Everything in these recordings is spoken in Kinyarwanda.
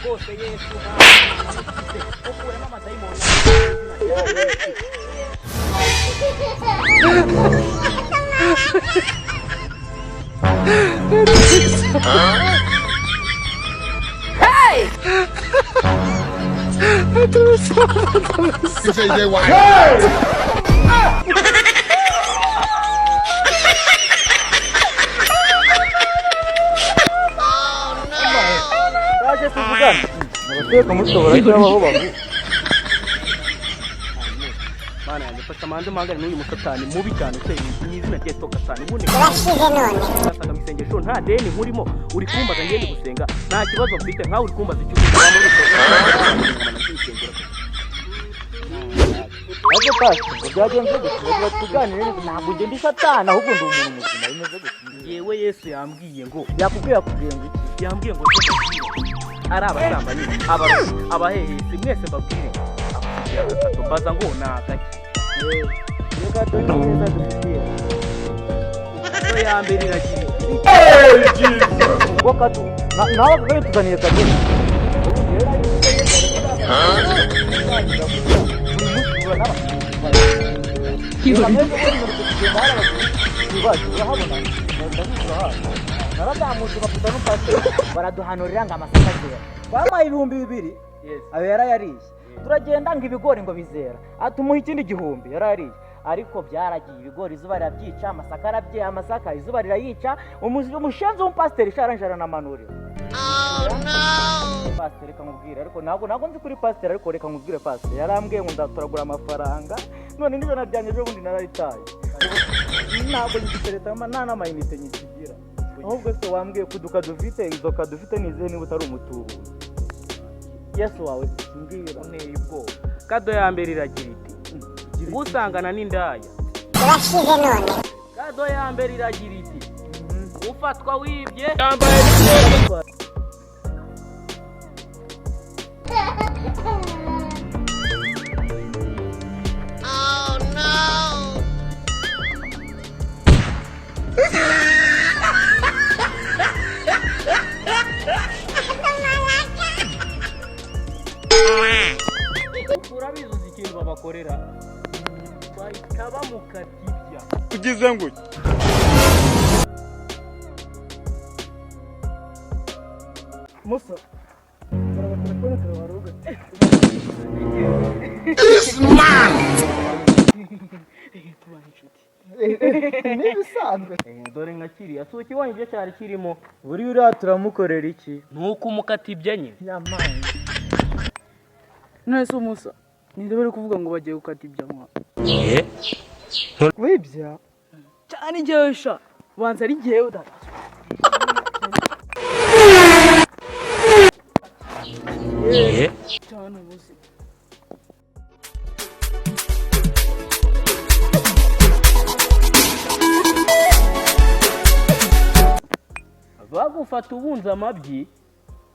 rwose Yesu ukuremo amadayimoni Hey! Mana yanjye fata manze mangane n'uyu musatani mubi cyane se n'izina rye toka cyane ubundi urasanga misengesho nta deni nkurimo uri kumbaza ngende gusenga nta kibazo mfite nkawe uri kumbaza icyo uri Abo pasi byagenze gutya tuganire ntabwo ngende isatana ahubwo ndi umuntu muzima bimeze gutya yewe Yesu yambwiye ngo yakubwiye ngo yambwiye ngo ari abasambanyi abahehesi mwese mbabwire baza ngo nakaki reka neza dufitiye so yambere iragiye ngo katu nawe bwo tuzaniye katu baraduhanurira ngo amasaka azera babaye 2,000 abera yariye turagenda ngo ibigori ngo bizera atumuha ikindi gihumbi yarariye ariko byaragiye ibigori izuba rirabyica amasaka arabye amasaka izuba rirayica umushenzi w'umupasiteri sharanjara na manurira pasiteri kamubwira ariko ntabwo nzi kuri pasiteri ariko reka nkubwire pasiteri yarambwiye ngo ndaturagura amafaranga none nizo naryanye ejo bundi nararitaye ntabwo ngitereta nta n'amayinite nyikigira ahubwo se wambwiye kuduka dufite izo kadufite nizihe niba utari umutubu Yesu wawe mbwira ntego kado ya mbere iragira iti gusangana n'indaya urashize none kado ya mbere iragira iti ufatwa wibye yambaye Oh no urabizi ikintu babakorera bahita bamukatibya ugize ngo musa telefone turabaruga this man nibisanzwe dore nka kiriya so kibonye ibyo cyari kirimo buri uriya turamukorera iki nuko umukatibya nyine yamanye nese umusa nidebere kuvuga ngo bagiye gukatibya mwa wibya cyane ngewe sha banza ari ngewe data cyane umusa bagufata ubunza amabyi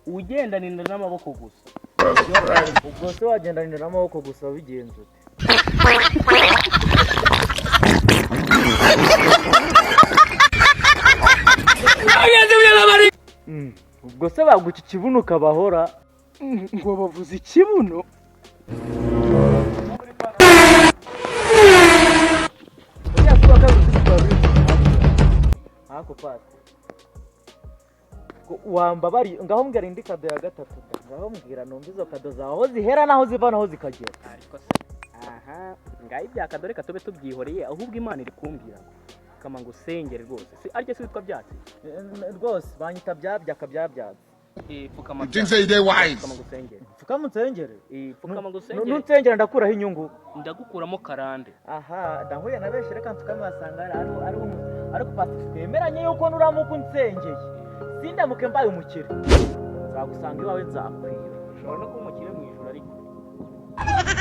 ugendanira n'amaboko gusa ubwo se wagendanira n'amaboko gusa bigenze ubwo se baguca ikibuno ukabahora ngo bavuze ikibuno ako pasi wamba bari ngaho mbwira indi kado ya gatatu ngaho mbwira numva izo kado zawe aho zihera naho ziva naho zikagera ariko aha ngaho ibya kado reka tube tubyihoreye ahubwo Imana iri kumbwira kama ngo usengere rwose si ariko se witwa byatsi rwose banyita byabyabyatsi fukama kama ngusengere fukama nsengere fukama ngusengere nunsengera ndakuraho inyungu ndagukuramo karande aha ndahuye nabeshe reka mfukama basanga ari kupasi twemeranye yuko nuramuka unsengeye sindamuke mbaye umukire nzagusanga iwawe nzakwiba ushobora no kuba umukire mu ijuru ariko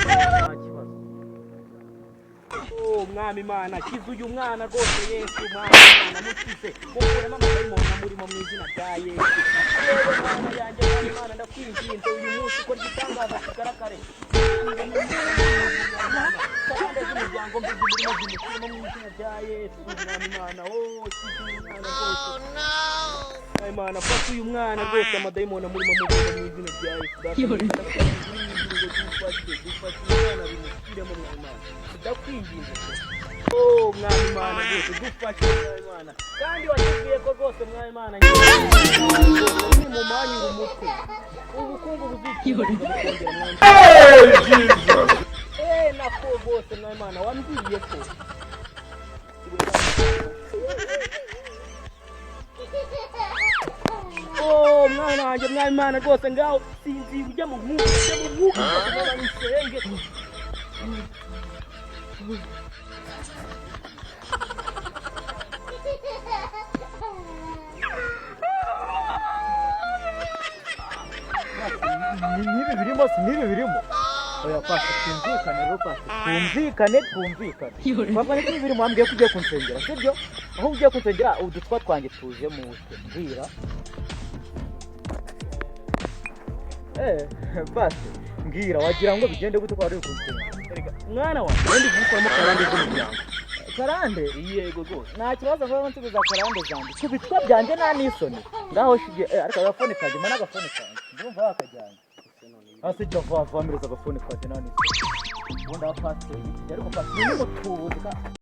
nta kibazo mwami Imana kiza uyu mwana rwose Yesu mwami Imana mukize mukuremo amadayimoni amurimo mu izina rya Yesu Imana yanjye mwami Imana ndakwinginze uyu munsi ukora igitangaza kigaragare kandi umuryango mbizi muri mazima kirimo mu izina rya Yesu mwami Imana Imana fata uyu mwana rwose amadayimoni amurimo mu izina rya Yesu dufashe umwana bimushyiremo mu Imana tudakwinginze mwami Imana rwose dufashe mwami Imana kandi watubwiye ko rwose mwami Imana ni mu mwanya umutwe ubukungu buzikiyora nako rwose mwami Imana wambwiye ko mwana wanjye mwami Imana rwose ngaho sinzi ujya mu mwuka nisenge nibi birimo oya pasi twumvikane rero pasi twumvikane papa niko birimo ambwiye ko ugiye kunsengera sibyo aho ugiye kunsengera udutwa twanjye tuje mu mbwira pasi mbwira wagira ngo bigende gute kwa rero kunsengera mwana wanjye ndi gukoramo karande z'umuryango karande yego rwose nta kibazo vuba nsubiza karande zanjye kubitwa byanjye nta nisoni ngaho shige ariko agafone kaje mana agafone kaje ndumva wakajyanye hasi cyo vuba vuba mireza agafone kaje nta nisoni ubundi abapasiteri ariko pasi ni mutubuzi